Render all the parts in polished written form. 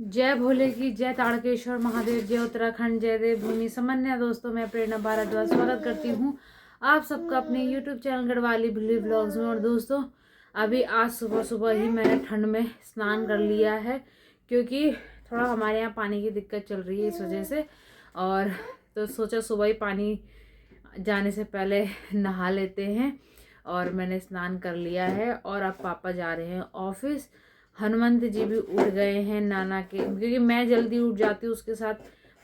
जय भोले की जय ताड़केश्वर महादेव, जय उत्तराखंड, जय देवभूमि समन्या। दोस्तों, मैं प्रेरणा भारद्वाज स्वागत करती हूँ आप सबका अपने YouTube चैनल गढ़वाली भिल्ली ब्लॉग्स में। और दोस्तों, अभी आज सुबह सुबह ही मैंने ठंड में स्नान कर लिया है, क्योंकि थोड़ा हमारे यहाँ पानी की दिक्कत चल रही है इस वजह से। और तो सोचा सुबह ही पानी जाने से पहले नहा लेते हैं, और मैंने स्नान कर लिया है। और अब पापा जा रहे हैं ऑफिस। हनुमंत जी भी उठ गए हैं नाना के, क्योंकि मैं जल्दी उठ जाती हूँ उसके साथ।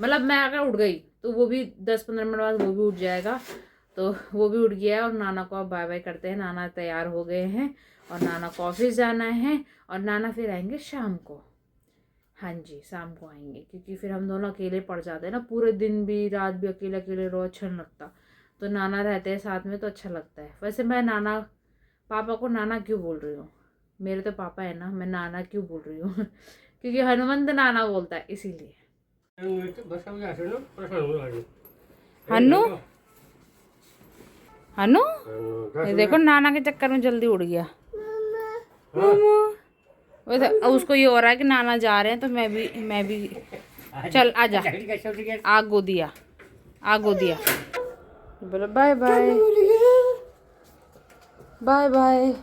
मतलब मैं अगर उठ गई तो वो भी 10-15 मिनट बाद वो भी उठ जाएगा, तो वो भी उठ गया है। और नाना को अब बाय बाय करते हैं। नाना तैयार हो गए हैं और नाना को ऑफिस जाना है, और नाना फिर आएंगे शाम को। हाँ जी, शाम को आएंगे, क्योंकि फिर हम दोनों अकेले पड़ जाते हैं ना, पूरे दिन भी रात भी अकेले अकेले रहो, अच्छा नहीं लगता। तो नाना रहते हैं साथ में तो अच्छा लगता है। वैसे मैं नाना पापा को नाना क्यों बोल रही हूँ, मेरे तो पापा है ना, मैं नाना क्यों बोल रही हूँ क्योंकि हनुमंत नाना बोलता है इसीलिए। हनु हनु ये देखो, नाना के चक्कर में जल्दी उड़ गया। वैसे उसको ये हो रहा है कि नाना जा रहे हैं तो मैं भी चल आजा। आगो दिया बोलो बाय बाय बाय बाय।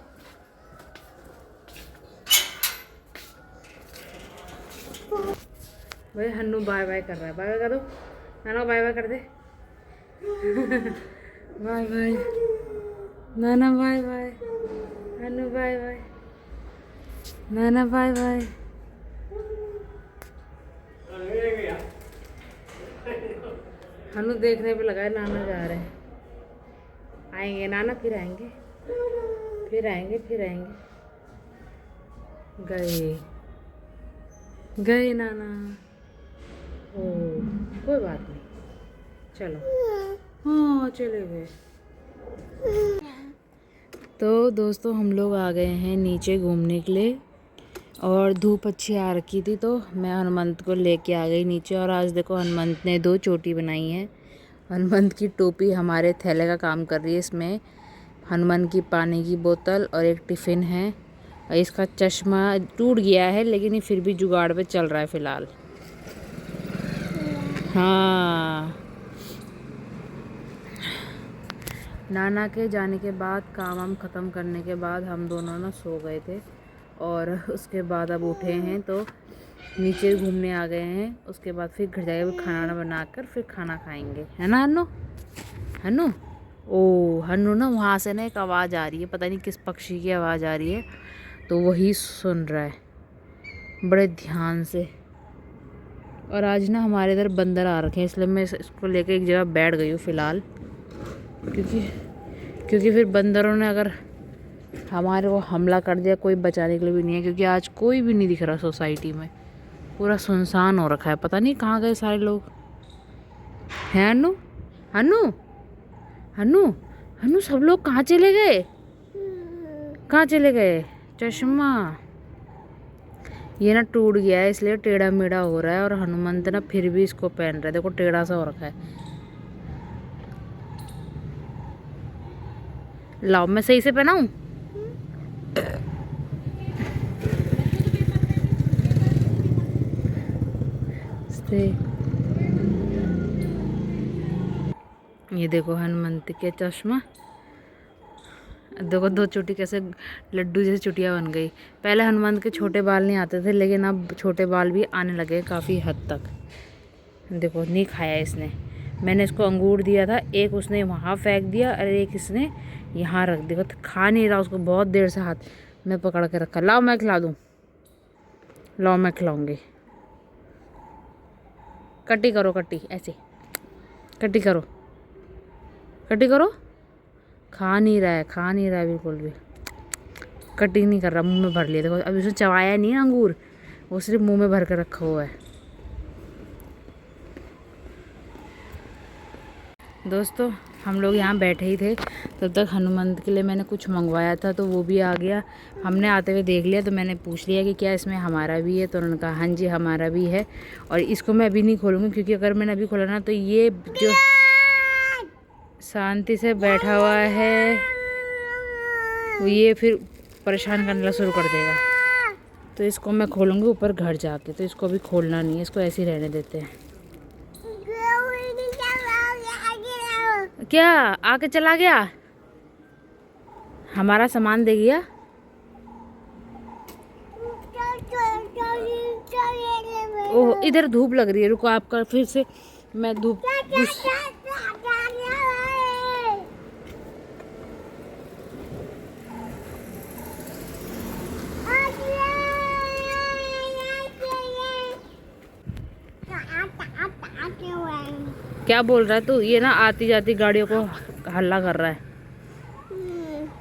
भाई हन्नू बाय बाय कर रहा है, बाय बाय करो नाना, बाय बाय कर दे बाय बाय नाना, bye bye Hannu, bye bye नाना, बाय बाय। हन्नू देखने पे लगा है नाना जा रहे हैं। आएंगे नाना, फिर आएंगे फिर आएंगे फिर आएंगे। गए नाना। ओ कोई बात नहीं, चलो। हाँ चले गए। तो दोस्तों, हम लोग आ गए हैं नीचे घूमने के लिए, और धूप अच्छी आ रखी थी तो मैं हनुमंत को लेके आ गई नीचे। और आज देखो, हनुमंत ने 2 चोटी बनाई है। हनुमंत की टोपी हमारे थैले का काम कर रही है। इसमें हनुमंत की पानी की बोतल और एक टिफ़िन है। और इसका चश्मा टूट गया है, लेकिन ये फिर भी जुगाड़ पे चल रहा है फ़िलहाल। हाँ, नाना के जाने के बाद काम वाम ख़त्म करने के बाद हम दोनों ना सो गए थे, और उसके बाद अब उठे हैं तो नीचे घूमने आ गए हैं। उसके बाद फिर घर जाके खाना बनाकर फिर खाना खाएंगे, है ना हन्नू? हन्नू ओ हन्नू ना, वहाँ से ना एक आवाज़ आ रही है, पता नहीं किस पक्षी की आवाज़ आ रही है, तो वही सुन रहा है बड़े ध्यान से। और आज ना हमारे इधर बंदर आ रखे हैं, इसलिए मैं इसको लेके एक जगह बैठ गई हूँ फ़िलहाल, क्योंकि फिर बंदरों ने अगर हमारे को हमला कर दिया, कोई बचाने के लिए भी नहीं है। क्योंकि आज कोई भी नहीं दिख रहा सोसाइटी में, पूरा सुनसान हो रखा है। पता नहीं कहाँ गए सारे लोग। हैं हन्नू हन्नू हन्नू हन्नू, सब लोग कहाँ चले गए? कहाँ चले गए? चश्मा ये ना टूट गया है, इसलिए टेढ़ा मेढ़ा हो रहा है। और हनुमंत ना फिर भी इसको पहन रहा है, देखो टेढ़ा सा हो रखा है। लाओ मैं सही से पहनाऊं। ये देखो हनुमंत के चश्मा, देखो 2 चोटी कैसे लड्डू जैसी चुटिया बन गई। पहले हनुमंत के छोटे बाल नहीं आते थे, लेकिन अब छोटे बाल भी आने लगे काफ़ी हद तक। देखो नहीं खाया इसने, मैंने इसको अंगूर दिया था, एक उसने वहाँ फेंक दिया और एक इसने यहाँ रख दिया। तो खा नहीं रहा उसको, बहुत देर से हाथ में पकड़ के रखा। लाओ मैं खिला दूँ, लाओ मैं खिलाऊँगी। कटी करो, कटी ऐसे कटी करो, कटी करो। खा नहीं रहा है बिल्कुल भी, कटिंग नहीं कर रहा, मुंह में भर लिया। देखो अभी उसने चबाया नहीं है अंगूर, वो सिर्फ मुंह में भर कर रखा हुआ है। दोस्तों, हम लोग यहाँ बैठे ही थे, तब तक हनुमंत के लिए मैंने कुछ मंगवाया था तो वो भी आ गया। हमने आते हुए देख लिया तो मैंने पूछ लिया कि क्या इसमें हमारा भी है, तो उन्होंने कहा हाँ जी हमारा भी है। और इसको मैं अभी नहीं खोलूँगी, क्योंकि अगर मैंने अभी खोला ना तो ये जो शांति से बैठा हुआ है ये फिर परेशान करना शुरू कर देगा। तो इसको मैं खोलूँगी ऊपर घर जाके, तो इसको भी खोलना नहीं है, इसको ऐसे ही रहने देते हैं। क्या आके चला गया? हमारा सामान दे गया। ओह इधर धूप लग रही है, रुको आपका फिर से मैं धूप क्या बोल रहा है तू? ये ना आती जाती गाड़ियों को हल्ला कर रहा है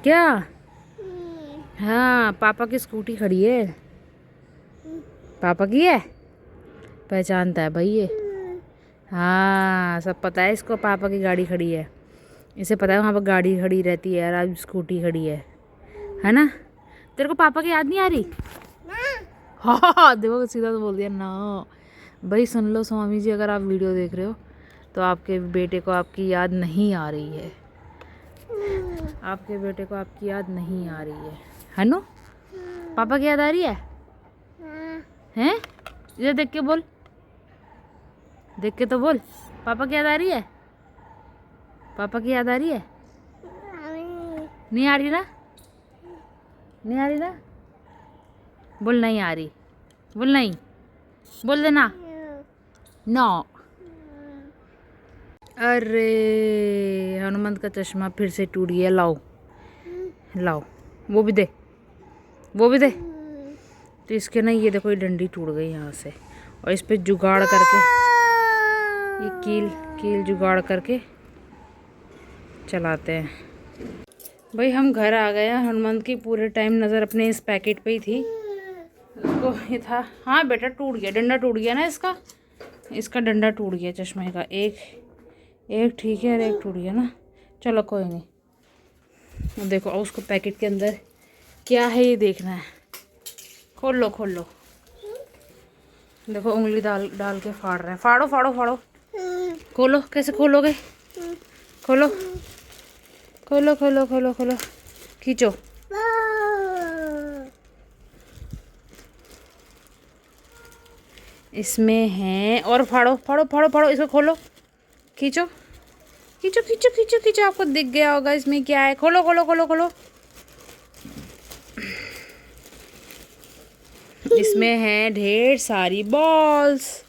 क्या? हाँ पापा की स्कूटी खड़ी है, पापा की है, पहचानता है भाई ये। हाँ सब पता है इसको, पापा की गाड़ी खड़ी है, इसे पता है वहाँ पर गाड़ी खड़ी रहती है यार, आज स्कूटी खड़ी है ना? तेरे को पापा की याद नहीं आ रही? हाँ देखो सीधा तो बोल दिया ना। भाई सुन लो स्वामी जी, अगर आप वीडियो देख रहे हो तो आपके बेटे को आपकी याद नहीं आ रही है, आपके बेटे को आपकी याद नहीं आ रही है ना? पापा की याद आ रही है? हैं? इधर देख के बोल, देख के तो बोल, पापा की याद आ रही है? पापा की याद आ रही है? नहीं आ रही ना? नहीं आ रही ना? बोल नहीं आ रही, बोल नहीं, बोल देना नो। अरे हनुमंत का चश्मा फिर से टूट गया, लाओ लाओ, वो भी दे, वो भी दे। तो इसके ना ये देखो ये डंडी टूट गई यहाँ से, और इस पे जुगाड़ करके ये कील कील जुगाड़ करके चलाते हैं। भाई हम घर आ गए हैं, हनुमंत की पूरे टाइम नज़र अपने इस पैकेट पे ही थी, उसको ये था। हाँ बेटा टूट गया, डंडा टूट गया ना इसका, इसका डंडा टूट गया चश्मे का, एक ठीक है और एक टूट गया ना। चलो कोई नहीं, देखो उसको पैकेट के अंदर क्या है ये देखना है। खोल लो खोल लो, देखो उंगली डाल डाल के फाड़ रहा है, फाड़ो फाड़ो फाड़ो, खोलो, कैसे खोलोगे? खोलो खोलो खोलो खोलो खोलो, खींचो। इसमें है, और फाड़ो फाड़ो फाड़ो फाड़ो, इसको खोलो, खींचो खींचो खींचो खींचो खींचो, आपको दिख गया होगा इसमें क्या है। खोलो खोलो खोलो खोलो, इसमें है ढेर सारी बॉल्स,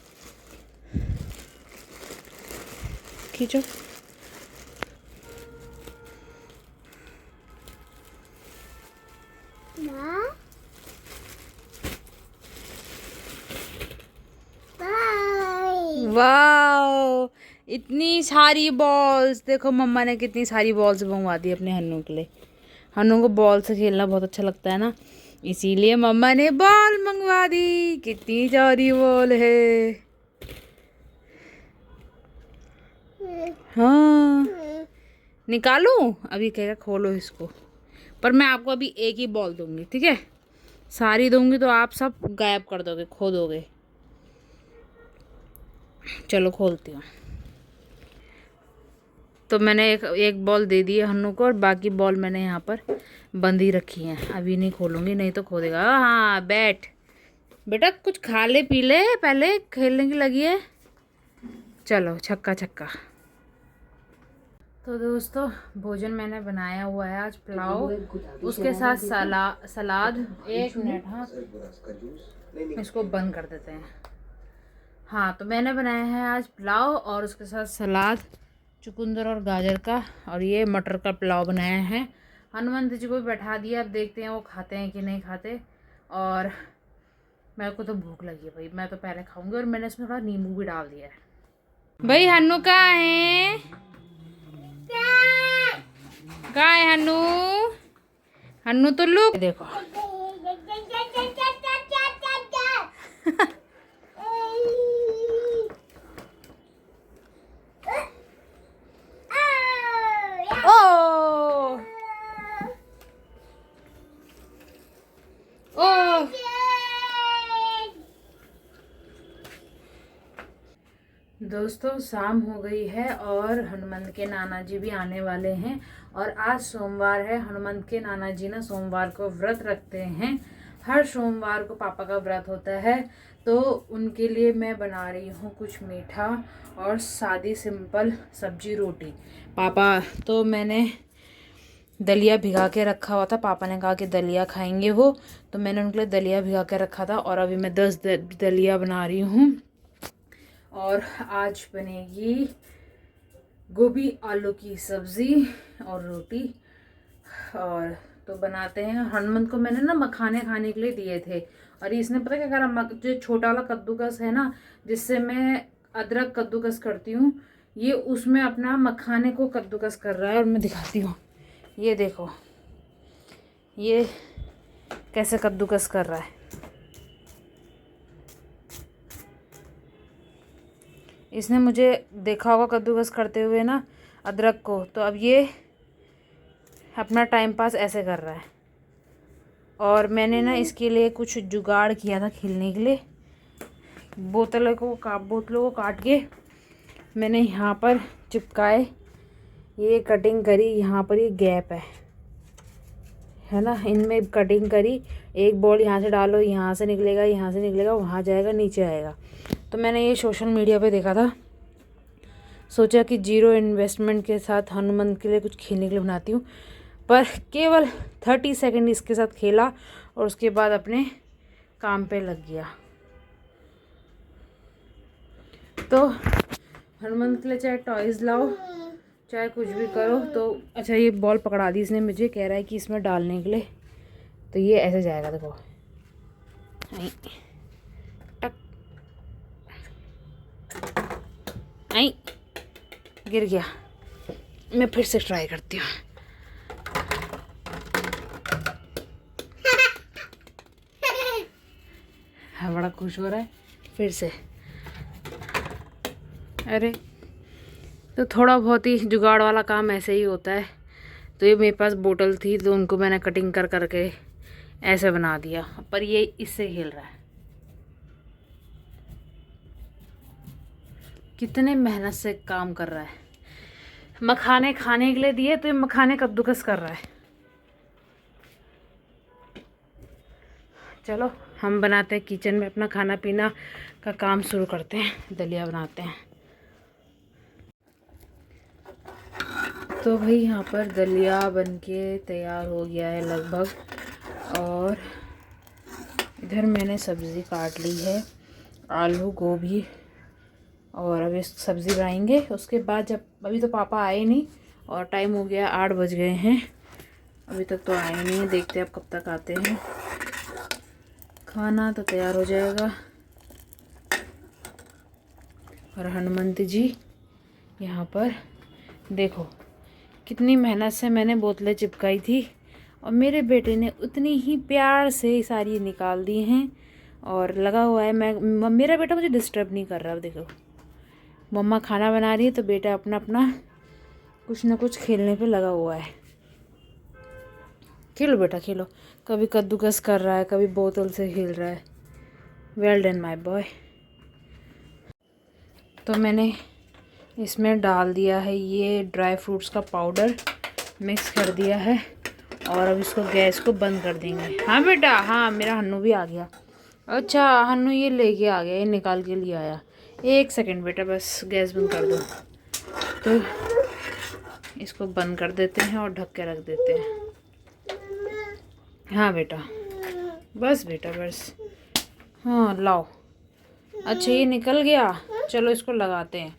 खींचो। वाओ इतनी सारी बॉल्स, देखो मम्मा ने कितनी सारी बॉल्स मंगवा दी अपने हन्नू के लिए। हन्नू को बॉल से खेलना बहुत अच्छा लगता है ना, इसीलिए मम्मा ने बॉल मंगवा दी। कितनी सारी बॉल है। हाँ निकालूं? अभी कहेगा खोलो इसको, पर मैं आपको अभी एक ही बॉल दूंगी, ठीक है? सारी दूंगी तो आप सब गायब कर दोगे, खो दोगे। चलो खोलती हूँ। तो मैंने एक बॉल दे दी है हन्नू को, और बाकी बॉल मैंने यहाँ पर बंद ही रखी हैं, अभी नहीं खोलूँगी नहीं तो खो देगा। हाँ बैठ बेटा, कुछ खा ले पी ले, पहले खेलने की लगी है। चलो छक्का छक्का। तो दोस्तों भोजन मैंने बनाया हुआ है आज पुलाव, उसके साथ सलाद। एक मिनट, हाँ इसको बंद कर देते हैं। हाँ तो मैंने बनाया है आज पुलाव और उसके साथ सलाद, चुकंदर और गाजर का, और ये मटर का पुलाव बनाया है। हनुमंत जी को भी बैठा दिया, अब देखते हैं वो खाते हैं कि नहीं खाते। और मेरे को तो भूख लगी है भाई, मैं तो पहले खाऊंगी, और मैंने इसमें थोड़ा नींबू भी डाल दिया है। भाई हन्नू कहाँ है? कहाँ है हन्नू? हन्नू तो लुक, देखो दोस्तों शाम हो गई है और हनुमंत के नाना जी भी आने वाले हैं। और आज सोमवार है, हनुमंत के नाना जी ना सोमवार को व्रत रखते हैं हर सोमवार को पापा का व्रत होता है, तो उनके लिए मैं बना रही हूँ कुछ मीठा और सादी सिंपल सब्जी रोटी। पापा तो मैंने दलिया भिगा के रखा हुआ था, पापा ने कहा कि दलिया खाएंगे वो, तो मैंने उनके लिए दलिया भिगा के रखा था और अभी मैं 10 दलिया बना रही हूँ। और आज बनेगी गोभी आलू की सब्ज़ी और रोटी। और तो बनाते हैं। हनुमंत को मैंने ना मखाने खाने के लिए दिए थे, और इसने पता क्या करा, जो छोटा वाला कद्दूकस है ना, जिससे मैं अदरक कद्दूकस करती हूँ, ये उसमें अपना मखाने को कद्दूकस कर रहा है। और मैं दिखाती हूँ, ये देखो ये कैसे कद्दूकस कर रहा है। इसने मुझे देखा होगा कद्दूकस करते हुए ना अदरक को, तो अब ये अपना टाइम पास ऐसे कर रहा है। और मैंने ना इसके लिए कुछ जुगाड़ किया था खेलने के लिए। बोतलों को काट के मैंने यहाँ पर चिपकाए, ये कटिंग करी, यहाँ पर ये गैप है ना, इनमें कटिंग करी। एक बॉल यहाँ से डालो, यहाँ से निकलेगा, यहाँ से निकलेगा, वहाँ जाएगा, नीचे आएगा। तो मैंने ये सोशल मीडिया पे देखा था, सोचा कि जीरो इन्वेस्टमेंट के साथ हनुमान के लिए कुछ खेलने के लिए बनाती हूँ। पर केवल 30 सेकंड इसके साथ खेला और उसके बाद अपने काम पे लग गया। तो हनुमान के लिए चाहे टॉयज़ लाओ, चाहे कुछ भी करो। तो अच्छा, ये बॉल पकड़ा दी इसने मुझे, कह रहा है कि इसमें डालने के लिए, तो ये ऐसे जाएगा, देखो टक, आई गिर गया। मैं फिर से ट्राई करती हूँ। हाँ, बड़ा खुश हो रहा है फिर से। अरे तो थोड़ा बहुत ही जुगाड़ वाला काम ऐसे ही होता है। तो ये मेरे पास बोतल थी, तो उनको मैंने कटिंग कर करके ऐसे बना दिया, पर ये इससे खेल रहा है। कितने मेहनत से काम कर रहा है। मखाने खाने के लिए दिए, तो ये मखाने कद्दूकस कर रहा है। चलो हम बनाते हैं किचन में, अपना खाना पीना का काम शुरू करते हैं, दलिया बनाते हैं। तो भाई यहाँ पर दलिया बनके तैयार हो गया है लगभग। और इधर मैंने सब्ज़ी काट ली है, आलू गोभी, और अभी सब्ज़ी बनाएंगे। उसके बाद जब, अभी तो पापा आए नहीं और टाइम हो गया 8 बज गए हैं, अभी तक तो आए नहीं, देखते हैं अब कब तक आते हैं। खाना तो तैयार हो जाएगा। और हनुमंत जी यहाँ पर देखो, कितनी मेहनत से मैंने बोतलें चिपकाई थी, और मेरे बेटे ने उतनी ही प्यार से सारी निकाल दी हैं और लगा हुआ है। मेरा बेटा मुझे डिस्टर्ब नहीं कर रहा। देखो मम्मा खाना बना रही है, तो बेटा अपना अपना कुछ ना कुछ खेलने पे लगा हुआ है। खेलो बेटा खेलो, कभी कद्दूकस कर रहा है, कभी बोतल से खेल रहा है। Well done my boy. तो मैंने इसमें डाल दिया है ये ड्राई फ्रूट्स का पाउडर, मिक्स कर दिया है, और अब इसको गैस को बंद कर देंगे। हाँ बेटा, हाँ मेरा हन्नू भी आ गया। अच्छा हन्नू ये लेके आ गया, ये निकाल के लिए आया। 1 सेकंड बेटा, बस गैस बंद कर दो। तो इसको बंद कर देते हैं और ढक के रख देते हैं। हाँ बेटा, बस बेटा बस, हाँ लाओ। अच्छा ये निकल गया, चलो इसको लगाते हैं।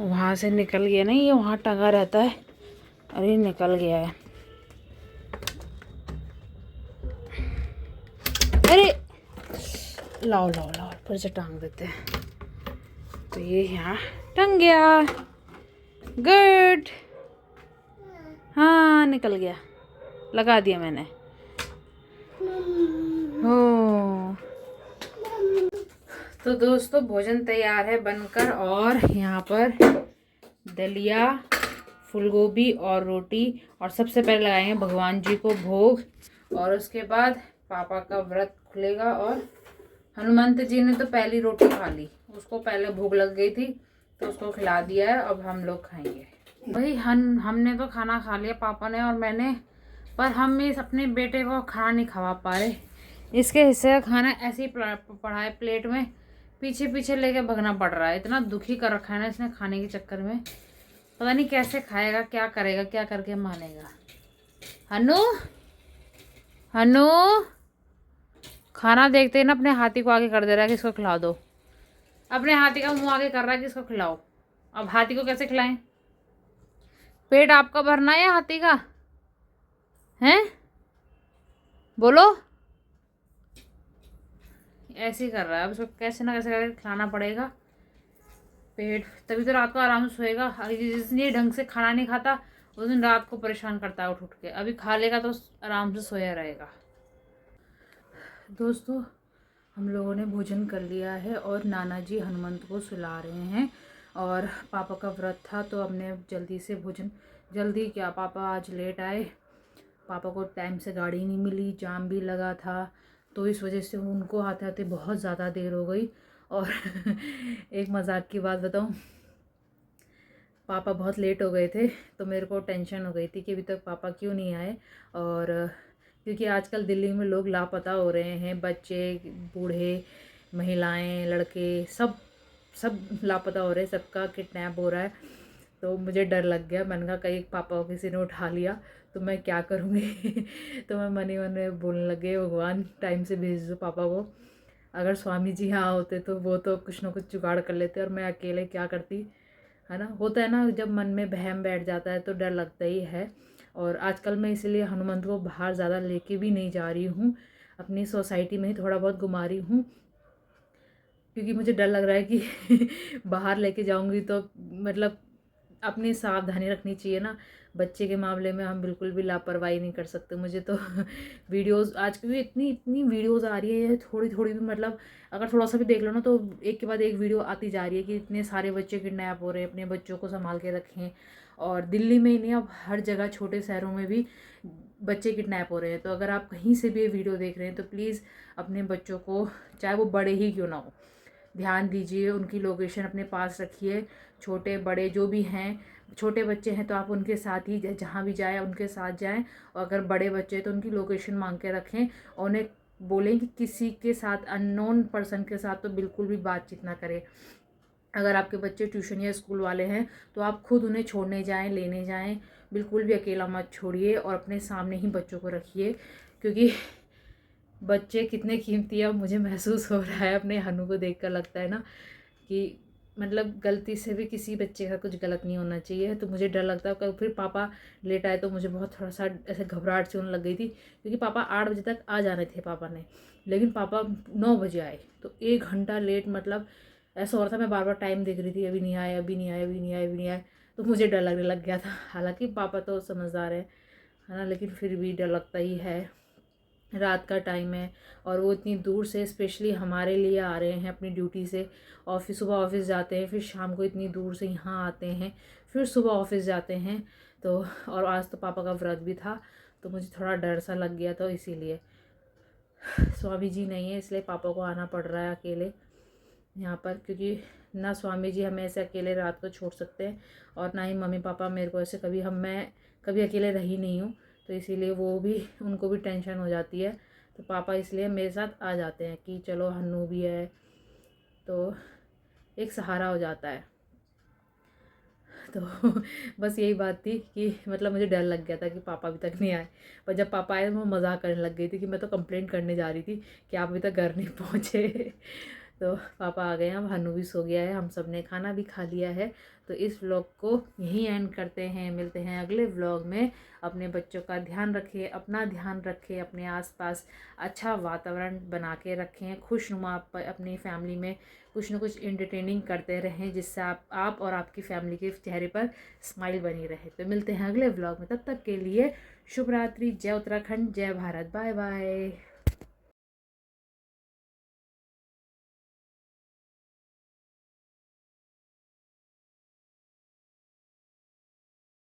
वहाँ से निकल गया नहीं, ये वहाँ टंगा रहता है, अरे निकल गया है। अरे लाओ लाओ लाओ, फिर से टांग देते हैं। तो ये यहाँ टंग गया, गुड। हाँ निकल गया, लगा दिया मैंने। हो तो दोस्तों भोजन तैयार है बनकर, और यहाँ पर दलिया, फूलगोभी और रोटी, और सबसे पहले लगाएंगे भगवान जी को भोग, और उसके बाद पापा का व्रत खुलेगा। और हनुमंत जी ने तो पहली रोटी खा ली, उसको पहले भूख लग गई थी तो उसको खिला दिया है, अब हम लोग खाएंगे। भाई हमने तो खाना खा लिया, पापा ने और मैंने। पर हम इस अपने बेटे को खाना नहीं खवा पा रहे। इसके हिस्से का खाना ऐसे ही पड़ा है प्लेट में, पीछे पीछे लेके भगना पड़ रहा है। इतना दुखी कर रखा है ना इसने खाने के चक्कर में, पता नहीं कैसे खाएगा, क्या करेगा, क्या करके मानेगा। हनु, हनु, खाना देखते ही ना अपने हाथी को आगे कर दे रहा है कि इसको खिला दो। अपने हाथी का मुंह आगे कर रहा है कि इसको खिलाओ। अब हाथी को कैसे खिलाएं? पेट आपका भरना है या हाथी का हैं? बोलो। ऐसे ही कर रहा है। अब इसको कैसे ना कैसे करके खिलाना पड़ेगा पेट, तभी तो रात को आराम से सोएगा। जिस दिन ये ढंग से खाना नहीं खाता उस दिन रात को परेशान करता है उठ उठ के। अभी खा लेगा तो आराम से सोया रहेगा। दोस्तों, हम लोगों ने भोजन कर लिया है और नाना जी हनुमंत को सुला रहे हैं। और पापा का व्रत था तो हमने जल्दी से भोजन, जल्दी क्या, पापा आज लेट आए। पापा को टाइम से गाड़ी नहीं मिली, जाम भी लगा था, तो इस वजह से उनको आते आते बहुत ज़्यादा देर हो गई। और एक मजाक की बात बताऊं, पापा बहुत लेट हो गए थे तो मेरे को टेंशन हो गई थी कि अभी तक पापा क्यों नहीं आए। और क्योंकि आजकल दिल्ली में लोग लापता हो रहे हैं, बच्चे, बूढ़े, महिलाएं, लड़के, सब सब लापता हो रहे हैं, सबका किडनैप हो रहा है। तो मुझे डर लग गया। मैंने कहा कहीं पापा को किसी ने उठा लिया तो मैं क्या करूँगी। तो मैं मन ही मन में बोलने लगे, भगवान टाइम से भेज दो पापा को। अगर स्वामी जी यहाँ होते तो वो तो कुछ ना कुछ जुगाड़ कर लेते और मैं अकेले क्या करती, है ना। होता है ना, जब मन में बहम बैठ जाता है तो डर लगता ही है। और आजकल मैं इसीलिए हनुमंत को बाहर ज़्यादा लेके भी नहीं जा रही हूँ, अपनी सोसाइटी में ही थोड़ा बहुत घुमा रही हूँ, क्योंकि मुझे डर लग रहा है कि बाहर लेके जाऊँगी तो मतलब अपनी सावधानी रखनी चाहिए ना। बच्चे के मामले में हम बिल्कुल भी लापरवाही नहीं कर सकते। मुझे तो वीडियोस आज की भी इतनी इतनी वीडियोस आ रही है, थोड़ी थोड़ी भी, मतलब अगर थोड़ा सा भी देख लो ना तो एक के बाद एक वीडियो आती जा रही है कि इतने सारे बच्चे किडनैप हो रहे हैं। अपने बच्चों को संभाल के रखें। और दिल्ली में ही नहीं, अब हर जगह छोटे शहरों में भी बच्चे किडनैप हो रहे हैं। तो अगर आप कहीं से भी ये वीडियो देख रहे हैं तो प्लीज़ अपने बच्चों को, चाहे वो बड़े ही क्यों ना हो, ध्यान दीजिए, उनकी लोकेशन अपने पास रखिए। छोटे बड़े जो भी हैं, छोटे बच्चे हैं तो आप उनके साथ ही जहाँ भी जाएँ उनके साथ जाएं। और अगर बड़े बच्चे हैं तो उनकी लोकेशन मांग के रखें और उन्हें बोलें कि किसी के साथ, अननोन पर्सन के साथ तो बिल्कुल भी बातचीत ना करें। अगर आपके बच्चे ट्यूशन या स्कूल वाले हैं तो आप खुद उन्हें छोड़ने जाएं, लेने जाएं। बिल्कुल भी अकेला मत छोड़िए और अपने सामने ही बच्चों को रखिए, क्योंकि बच्चे कितने कीमती है। अब मुझे महसूस हो रहा है अपने हनु को देखकर, लगता है ना कि मतलब गलती से भी किसी बच्चे का कुछ गलत नहीं होना चाहिए। तो मुझे डर लगता है कल फिर पापा लेट आए तो मुझे बहुत थोड़ा सा ऐसे घबराहट सी होने लग गई थी, क्योंकि पापा 8 बजे तक आ जाने थे पापा ने, लेकिन पापा 9 बजे आए तो 1 घंटा लेट। मतलब ऐसा हो रहा था, मैं बार बार टाइम देख रही थी, अभी नहीं आए, अभी नहीं आए, अभी नहीं आए, अभी नहीं आए। तो मुझे डर लगने लग गया था। हालांकि पापा तो समझदार है ना, लेकिन फिर भी डर लगता ही है। रात का टाइम है और वो इतनी दूर से स्पेशली हमारे लिए आ रहे हैं अपनी ड्यूटी से। ऑफिस, सुबह ऑफिस जाते हैं, फिर शाम को इतनी दूर से यहाँ आते हैं, फिर सुबह ऑफिस जाते हैं। तो और आज तो पापा का व्रत भी था तो मुझे थोड़ा डर सा लग गया। तो इसीलिए स्वामी जी नहीं है इसलिए पापा को आना पड़ रहा है अकेले यहाँ पर, क्योंकि ना स्वामी जी हमें ऐसे अकेले रात को छोड़ सकते हैं और ना ही मम्मी पापा मेरे को ऐसे कभी, मैं कभी अकेले रही नहीं हूँ। तो इसीलिए वो भी, उनको भी टेंशन हो जाती है। तो पापा इसलिए मेरे साथ आ जाते हैं कि चलो हन्नू भी है तो एक सहारा हो जाता है। तो बस यही बात थी कि मतलब मुझे डर लग गया था कि पापा अभी तक नहीं आए। पर जब पापा आए तो मैं मजाक करने लग गई थी कि मैं तो कंप्लेंट करने जा रही थी कि आप अभी तक घर नहीं पहुँचे। तो पापा आ गए हैं, अब हन्नू भी सो गया है, हम सब ने खाना भी खा लिया है। तो इस व्लॉग को यहीं एंड करते हैं, मिलते हैं अगले व्लॉग में। अपने बच्चों का ध्यान रखें, अपना ध्यान रखें, अपने आसपास अच्छा वातावरण बना के रखें, खुशनुमा अपनी फैमिली में कुछ ना कुछ एंटरटेनिंग करते रहें, जिससे आप और आपकी फैमिली के चेहरे पर स्माइल बनी रहे। तो मिलते हैं अगले व्लॉग में, तब तक के लिए शुभ रात्रि, जय उत्तराखंड, जय भारत, बाय बाय।